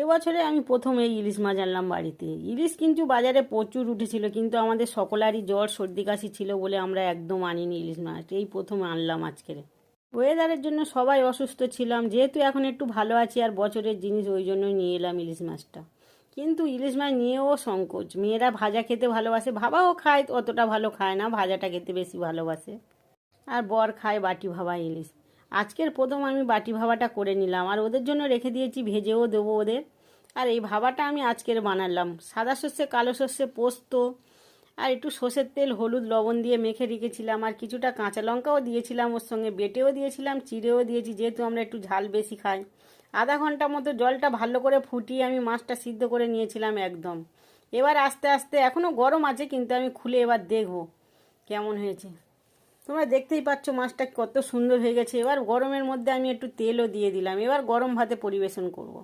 এবছরে আমি প্রথম এই ইলিশ মাছ আনলাম বাড়িতে। ইলিশ কিন্তু বাজারে প্রচুর উঠেছিল, কিন্তু আমাদের সকলারই জ্বর সর্দি কাশি ছিল বলে আমরা একদম আনিনি ইলিশ মাছ। এই প্রথম আনলাম আজকের। ওয়েদারের জন্য সবাই অসুস্থ ছিলাম, যেহেতু এখন একটু ভালো আছি আর বছরের জিনিস, ওই জন্যই নিয়ে এলাম ইলিশ মাছটা। কিন্তু ইলিশ মাছ নিয়েও সংকোচ। মেয়েরা ভাজা খেতে ভালোবাসে, ভাবাও খায়, অতটা ভালো খায় না, ভাজাটা খেতে বেশি ভালোবাসে। আর বর খায় বাটি ভাবা ইলিশ। আজকের প্রথম আমি বাটি ভাবাটা করে নিলাম, আর ওদের জন্য রেখে দিয়েছি, ভেজেও দেবো ওদের। আর এই ভাবাটা আমি আজকের বানালাম সাদা সর্ষে, কালো সর্ষে, পোস্ত আর একটু সর্ষের তেল, হলুদ, লবণ দিয়ে মেখে রেখেছিলাম। আর কিছুটা কাঁচা লঙ্কাও দিয়েছিলাম ওর সঙ্গে, বেটেও দিয়েছিলাম, চিড়েও দিয়েছি, যেহেতু আমরা একটু ঝাল বেশি খাই। আধা ঘন্টা মতো জলটা ভালো করে ফুটিয়ে আমি মাছটা সিদ্ধ করে নিয়েছিলাম একদম। এবার আস্তে আস্তে, এখনও গরম আছে কিন্তু আমি খুলে এবার দেখব কেমন হয়েছে। তোমরা দেখতেই পাচ্ছ মাছটা কত সুন্দর হয়ে গেছে। এবার গরমের মধ্যে আমি একটু তেলও দিয়ে দিলাম। এবার গরম ভাতে পরিবেশন করব।